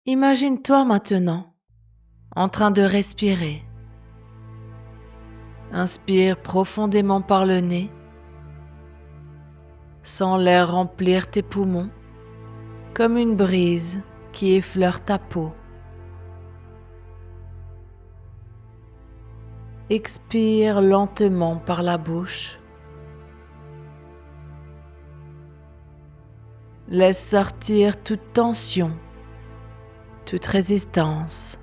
Imagine-toi maintenant en train de respirer. Inspire profondément par le nez, sens l'air remplir tes poumons comme une brise qui effleure ta peau. Expire lentement par la bouche. Laisse sortir toute tension, toute résistance.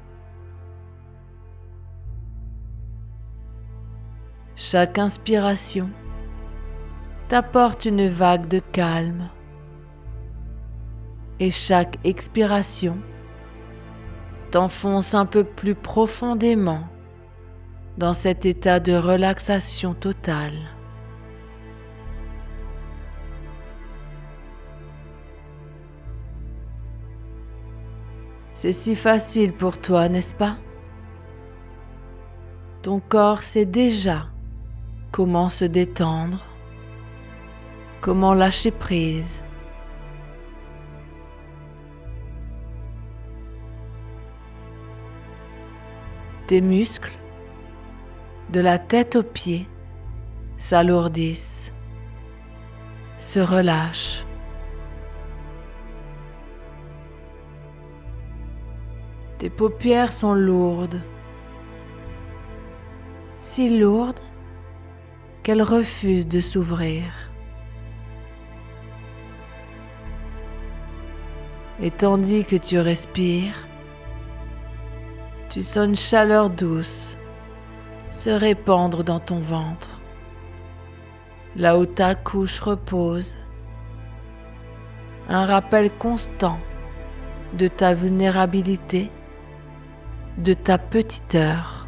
Chaque inspiration t'apporte une vague de calme et chaque expiration t'enfonce un peu plus profondément dans cet état de relaxation totale. C'est si facile pour toi, n'est-ce pas? Ton corps sait déjà comment se détendre, comment lâcher prise. Tes muscles, de la tête aux pieds, s'alourdissent, se relâchent. Tes paupières sont lourdes, si lourdes qu'elles refusent de s'ouvrir. Et tandis que tu respires, tu sens une chaleur douce se répandre dans ton ventre, là où ta couche repose, un rappel constant de ta vulnérabilité, de ta petiteur.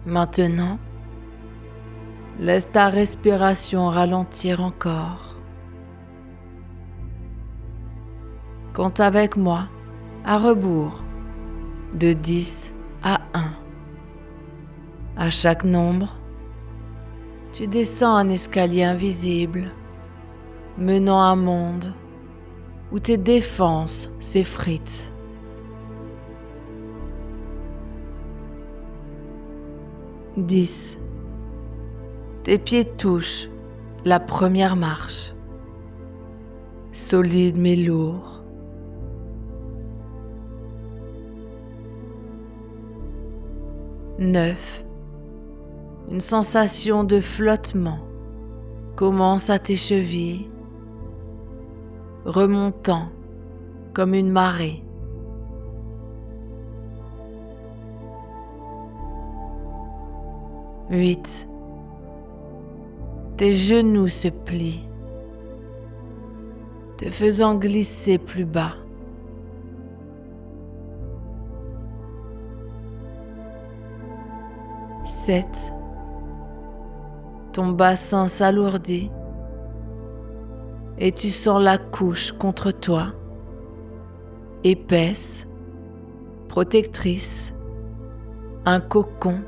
Maintenant, laisse ta respiration ralentir encore. Compte avec moi à rebours de 10 à 1. À chaque nombre, tu descends un escalier invisible menant à un monde où tes défenses s'effritent. 10. Tes pieds touchent la première marche, solide mais lourd. 9. Une sensation de flottement commence à tes chevilles, remontant comme une marée. 8. Tes genoux se plient, te faisant glisser plus bas. 7. Ton bassin s'alourdit et tu sens la couche contre toi, épaisse, protectrice, un cocon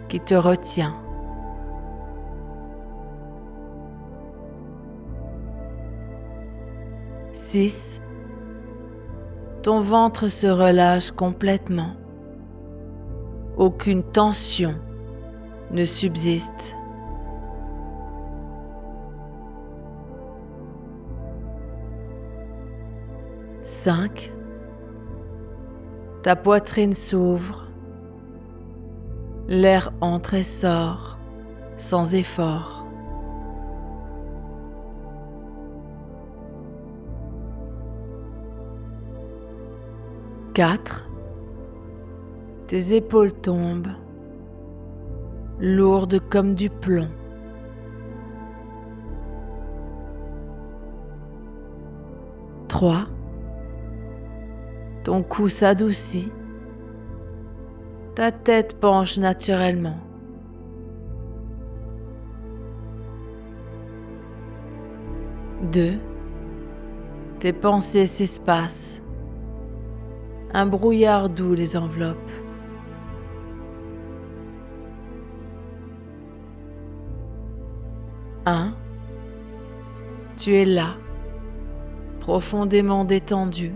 qui te retient. 6. Ton ventre se relâche complètement. Aucune tension ne subsiste. 5. Ta poitrine s'ouvre. L'air entre et sort sans effort. 4. Tes épaules tombent, lourdes comme du plomb. 3. Ton cou s'adoucit, ta tête penche naturellement. 2. Tes pensées s'espacent. Un brouillard doux les enveloppe. Tu es là, profondément détendu,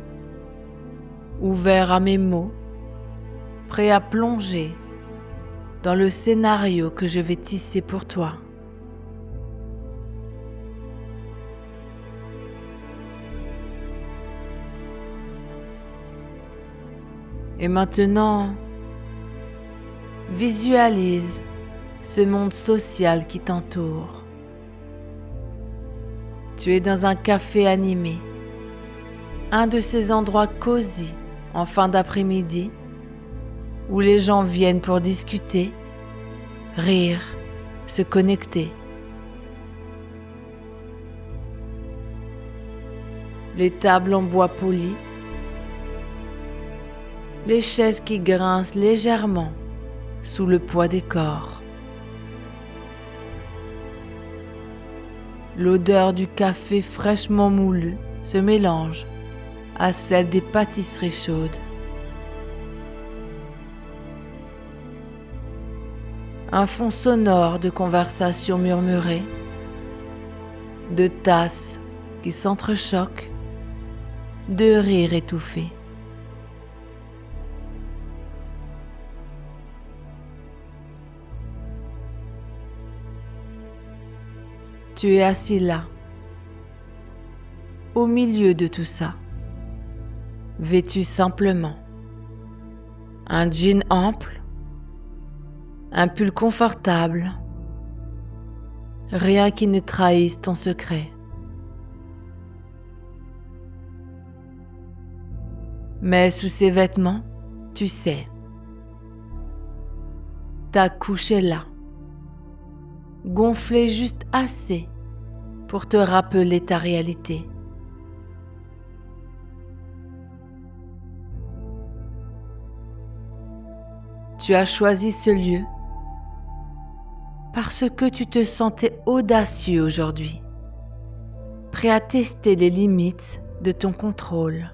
ouvert à mes mots, prêt à plonger dans le scénario que je vais tisser pour toi. Et maintenant, visualise ce monde social qui t'entoure. Tu es dans un café animé, un de ces endroits cosy en fin d'après-midi où les gens viennent pour discuter, rire, se connecter. Les tables en bois poli, les chaises qui grincent légèrement sous le poids des corps. L'odeur du café fraîchement moulu se mélange à celle des pâtisseries chaudes. Un fond sonore de conversations murmurées, de tasses qui s'entrechoquent, de rires étouffés. Tu es assis là, au milieu de tout ça, vêtu simplement. Un jean ample, un pull confortable, rien qui ne trahisse ton secret. Mais sous ces vêtements, tu sais, ta couche est là, gonflée juste assez pour te rappeler ta réalité. Tu as choisi ce lieu parce que tu te sentais audacieux aujourd'hui, prêt à tester les limites de ton contrôle.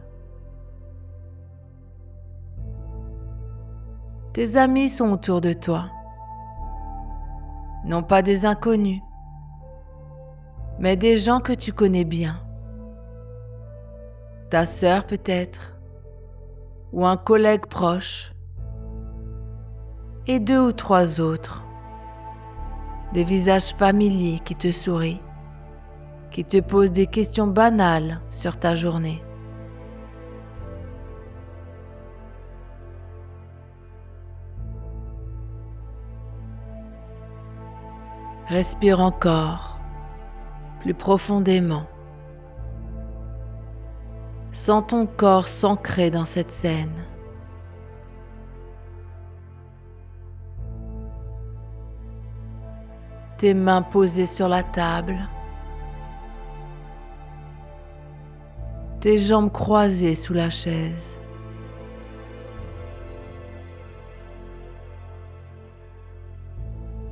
Tes amis sont autour de toi, non pas des inconnus, mais des gens que tu connais bien. Ta sœur peut-être, ou un collègue proche, et 2 ou 3 autres, des visages familiers qui te sourient, qui te posent des questions banales sur ta journée. Respire encore, plus profondément. Sens ton corps s'ancrer dans cette scène. Tes mains posées sur la table. Tes jambes croisées sous la chaise.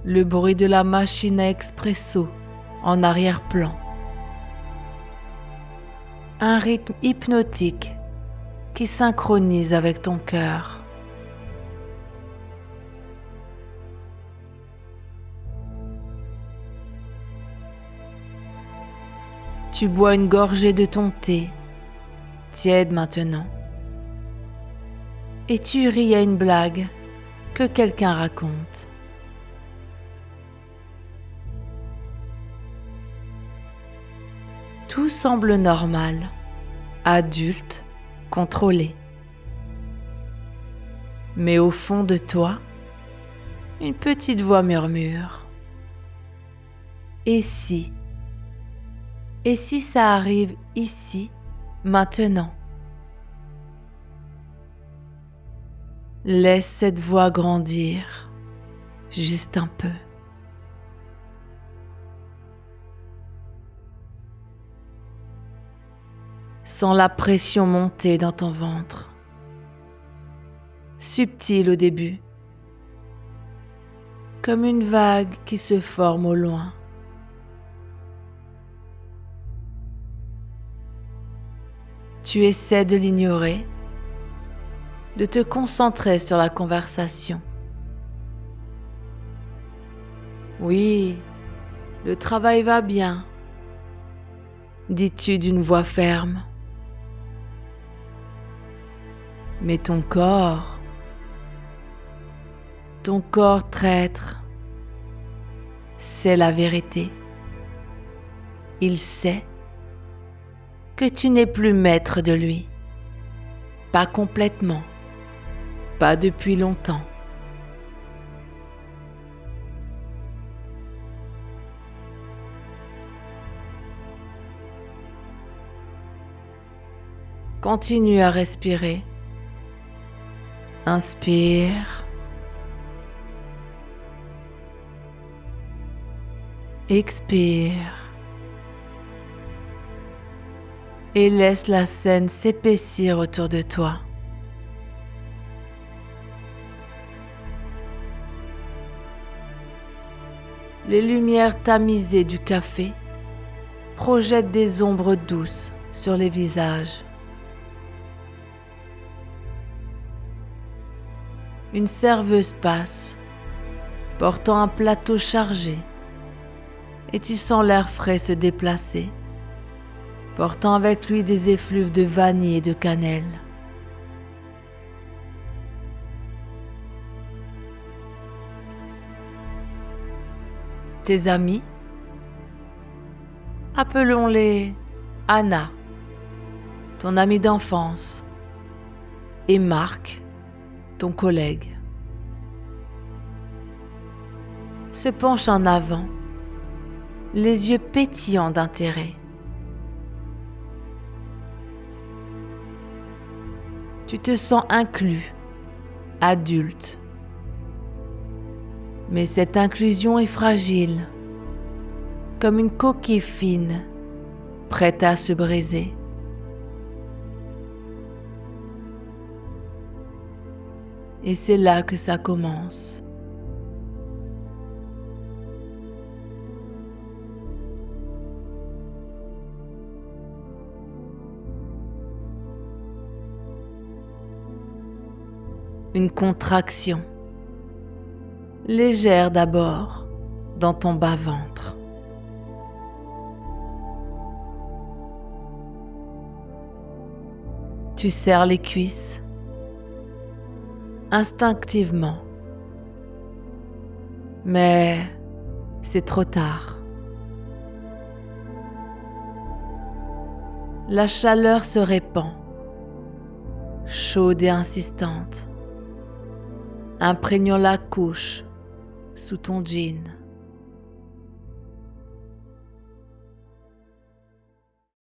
Le bruit de la machine à expresso en arrière-plan. Un rythme hypnotique qui synchronise avec ton cœur. Tu bois une gorgée de ton thé, tiède maintenant, et tu ris à une blague que quelqu'un raconte. Tout semble normal, adulte, contrôlé. Mais au fond de toi, une petite voix murmure. Et si ça arrive ici, maintenant? Laisse cette voix grandir, juste un peu. Sens la pression monter dans ton ventre. Subtile au début, comme une vague qui se forme au loin. Tu essaies de l'ignorer, de te concentrer sur la conversation. Oui, le travail va bien, dis-tu d'une voix ferme. Mais ton corps traître, c'est la vérité. Il sait que tu n'es plus maître de lui. Pas complètement, pas depuis longtemps. Continue à respirer. Inspire. Expire. Et laisse la scène s'épaissir autour de toi. Les lumières tamisées du café projettent des ombres douces sur les visages. Une serveuse passe, portant un plateau chargé, et tu sens l'air frais se déplacer, portant avec lui des effluves de vanille et de cannelle. Tes amis, appelons-les Anna, ton amie d'enfance, et Marc, ton collègue, se penchent en avant, les yeux pétillants d'intérêt. Tu te sens inclus, adulte. Mais cette inclusion est fragile, comme une coquille fine, prête à se briser. Et c'est là que ça commence. Une contraction, légère d'abord, dans ton bas-ventre. Tu serres les cuisses, instinctivement. Mais c'est trop tard. La chaleur se répand, chaude et insistante, imprégnant la couche sous ton jean.